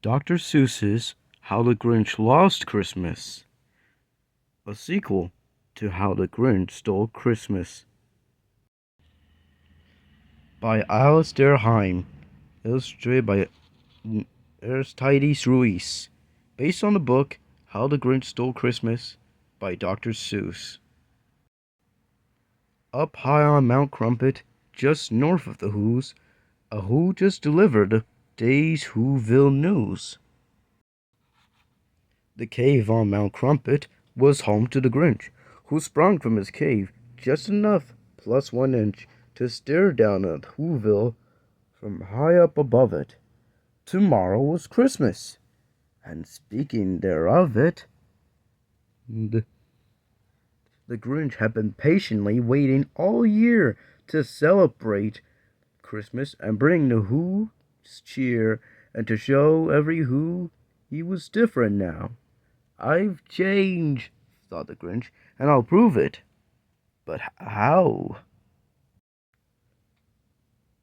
Dr. Seuss's How the Grinch Lost Christmas, a sequel to How the Grinch Stole Christmas by Alistair Heim, illustrated by Aristides Ruiz, based on the book How the Grinch Stole Christmas by Dr. Seuss. Up high on Mount Crumpet, just north of the Who's, a Who just delivered the day's Who-ville news. The cave on Mount Crumpet was home to the Grinch, who sprung from his cave just enough, plus 1 inch, to stare down at Who-ville from high up above it. Tomorrow was Christmas, and speaking thereof it, the Grinch had been patiently waiting all year to celebrate Christmas and bring the Who's cheer, and to show every Who he was different now. "I've changed," thought the Grinch, "and I'll prove it. But how?"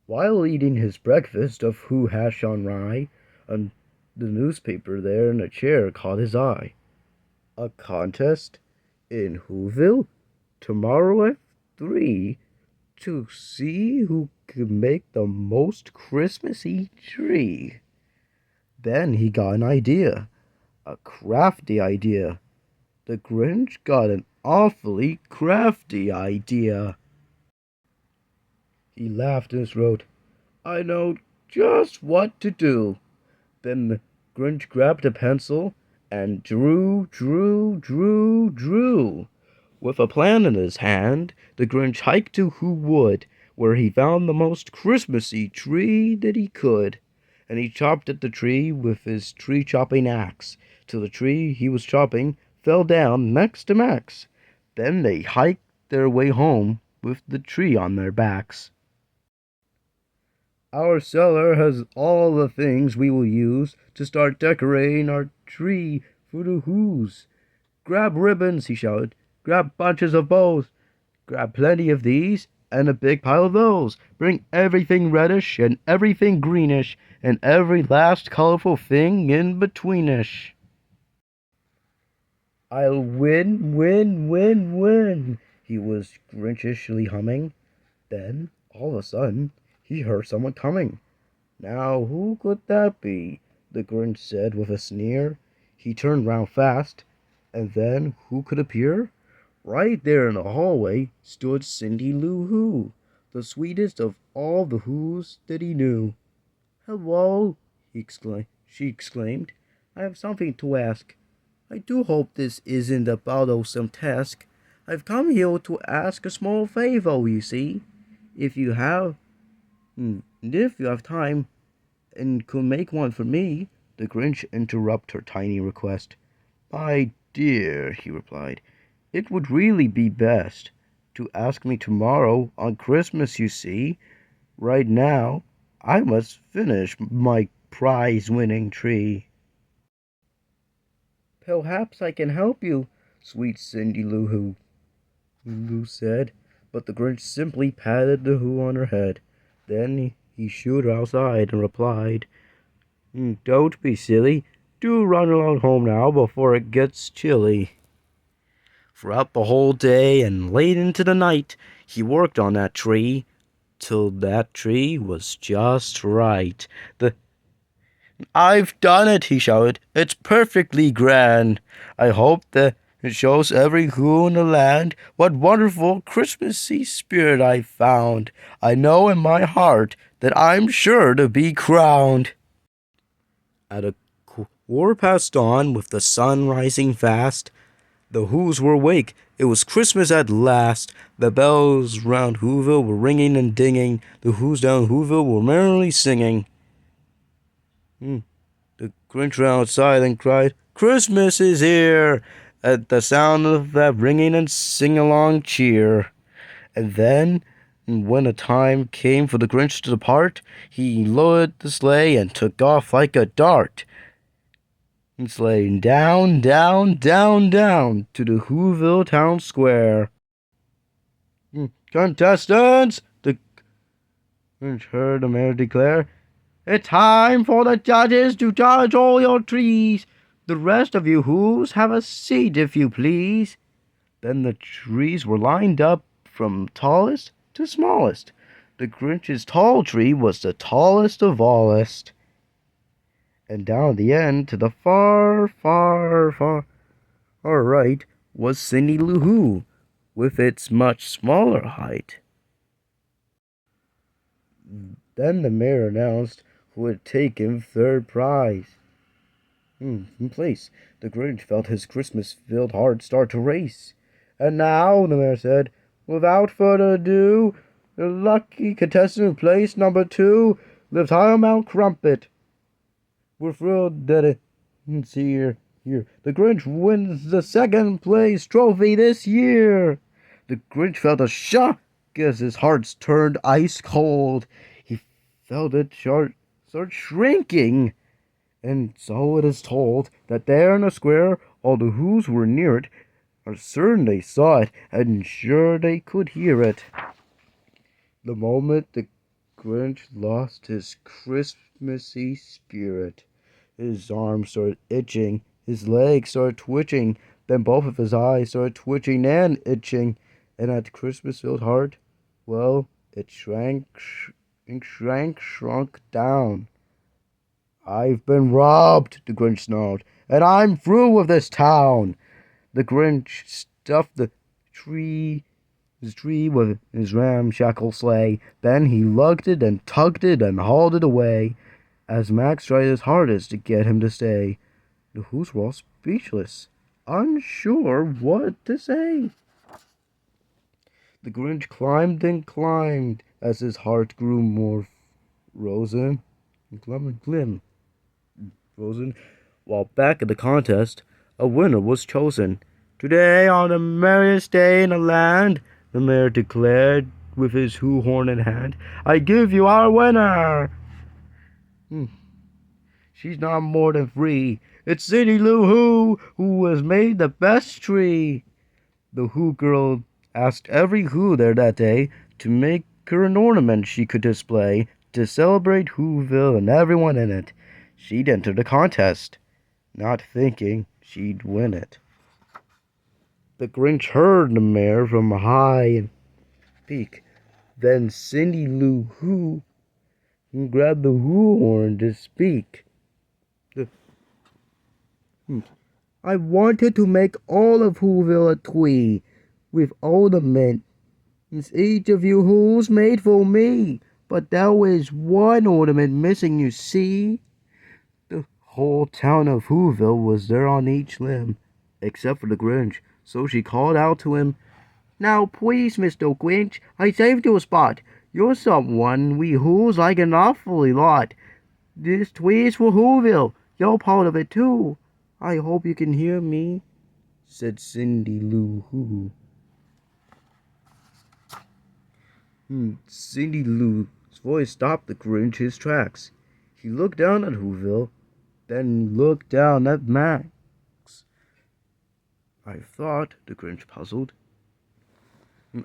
While eating his breakfast of Who hash on rye, the newspaper there in a chair caught his eye. A contest in Whoville tomorrow at 3 to see who can make the most Christmassy tree. Then he got an idea. A crafty idea. The Grinch got an awfully crafty idea. He laughed and wrote, "I know just what to do." Then the Grinch grabbed a pencil and drew. With a plan in his hand, the Grinch hiked to Who Wood, where he found the most Christmassy tree that he could, and he chopped at the tree with his tree-chopping axe, till the tree he was chopping fell down next to Max. Then they hiked their way home with the tree on their backs. "Our cellar has all the things we will use to start decorating our tree for the Who's. Grab ribbons," he shouted. "Grab bunches of bows. Grab plenty of these, and a big pile of those. Bring everything reddish, and everything greenish, and every last colorful thing in betweenish. I'll win," he was Grinchishly humming. Then, all of a sudden, he heard someone coming. "Now, who could that be?" the Grinch said with a sneer. He turned round fast, and then who could appear? Right there in the hallway stood Cindy Lou Who, the sweetest of all the Who's that he knew. "Hello," she exclaimed. "I have something to ask. I do hope this isn't a bothersome task. I've come here to ask a small favor, you see. If you have time and could make one for me." The Grinch interrupted her tiny request. "My dear," he replied, "it would really be best to ask me tomorrow on Christmas, you see. Right now, I must finish my prize-winning tree." "Perhaps I can help you," sweet Cindy Lou Who said, but the Grinch simply patted the Who on her head. Then he shooed her outside and replied, "Don't be silly. Do run along home now before it gets chilly." Throughout the whole day and late into the night, he worked on that tree, till that tree was just right. "I've done it," he shouted. "It's perfectly grand. I hope that it shows every Who in the land what wonderful Christmassy spirit I've found. I know in my heart that I'm sure to be crowned." At 1:15, with the sun rising fast, the Who's were awake. It was Christmas at last. The bells round Whoville were ringing and dinging. The Who's down Whoville were merrily singing. The Grinch ran outside and cried, "Christmas is here!" at the sound of that ringing and sing-along cheer. And then, when the time came for the Grinch to depart, he lowered the sleigh and took off like a dart, and sleighing down to the Whoville town square. "Contestants," the Grinch heard the mayor declare, It's time for the judges to judge all your trees. The rest of you Who's have a seat, if you please. Then the trees were lined up from tallest to smallest. The Grinch's tall tree was the tallest of allest. And down at the end, to the far, far, far right, was Cindy Lou Who, with its much smaller height. Then the mayor announced who would take him third prize. In place, the Grinch felt his Christmas-filled heart start to race. And now, the mayor said, without further ado, the lucky contestant in place number 2 lives high on Mount Crumpet. We're thrilled that it's here. The Grinch wins the second place trophy this year. The Grinch felt a shock as his heart turned ice cold. He felt it start shrinking. And so it is told that there in the square, all the Who's were near it, are certain they saw it, and sure they could hear it. The moment the Grinch lost his Christmassy spirit, his arms started itching, his legs started twitching, then both of his eyes started twitching and itching, and that Christmas-filled heart, well, it shrunk down. I've been robbed, the Grinch snarled, and I'm through with this town. The Grinch stuffed his tree with his ramshackle sleigh. Then he lugged it and tugged it and hauled it away, as Max tried his hardest to get him to stay. The Who's were all speechless, unsure what to say. The Grinch climbed and climbed as his heart grew more frozen. While back at the contest, a winner was chosen. Today, on the merriest day in the land, the mayor declared with his Who horn in hand, I give you our winner. She's not more than 3. It's Cindy Lou who has made the best tree. The Who girl asked every Who there that day to make her an ornament she could display to celebrate Who-ville and everyone in it. She'd enter the contest, not thinking she'd win it. The Grinch heard the mayor from high and peak. Then Cindy Lou Who grabbed the Who horn to speak. I wanted to make all of Who-ville a tree with ornaments each of you Who's made for me. But there was one ornament missing, you see. The whole town of Who-ville was there on each limb, except for the Grinch, so she called out to him, Now please, Mr. Grinch, I saved you a spot. You're someone we Who's like an awfully lot. This tree is for Who-ville. You're part of it too. I hope you can hear me, said Cindy Lou Who. Cindy Lou's voice stopped the Grinch his tracks. He looked down at Who-ville, then looked down at Max. I thought, the Grinch puzzled,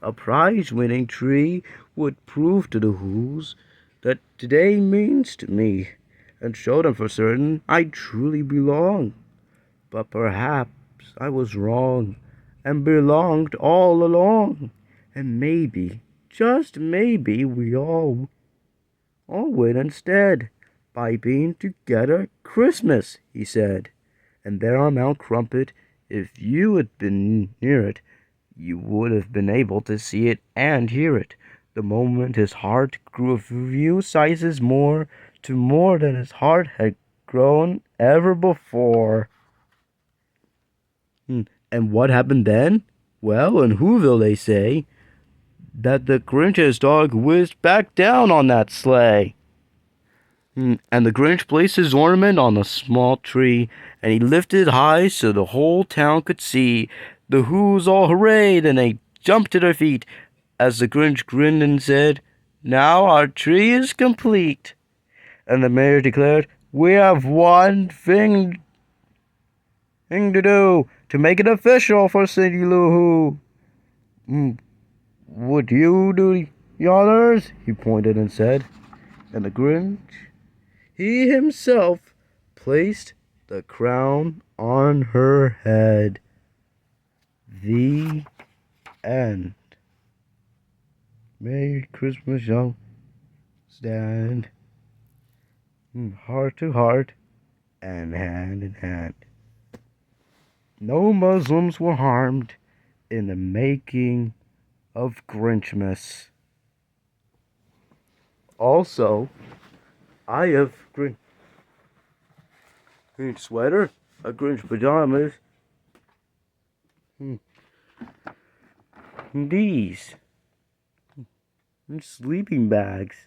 a prize-winning tree would prove to the Who's that today means to me, and show them for certain I truly belong. But perhaps I was wrong, and belonged all along, and maybe, just maybe, we all win instead, by being together Christmas, he said. And there on Mount Crumpet, if you had been near it, you would have been able to see it and hear it. The moment his heart grew a few sizes more, to more than his heart had grown ever before. And what happened then? Well, in Whoville they say that the Grinch's dog whizzed back down on that sleigh. And the Grinch placed his ornament on a small tree, and he lifted it high so the whole town could see. The Who's all hooray, then they jumped to their feet, as the Grinch grinned and said, Now our tree is complete. And the mayor declared, We have one thing to do to make it official for Cindy Lou Who. Would you do the honors? He pointed and said. And the Grinch he himself placed the crown on her head. The end. Merry Christmas, young. Stand heart to heart and hand in hand. No Muslims were harmed in the making of Grinchmas. Also, I have Grinch sweater, a Grinch pajamas, these sleeping bags.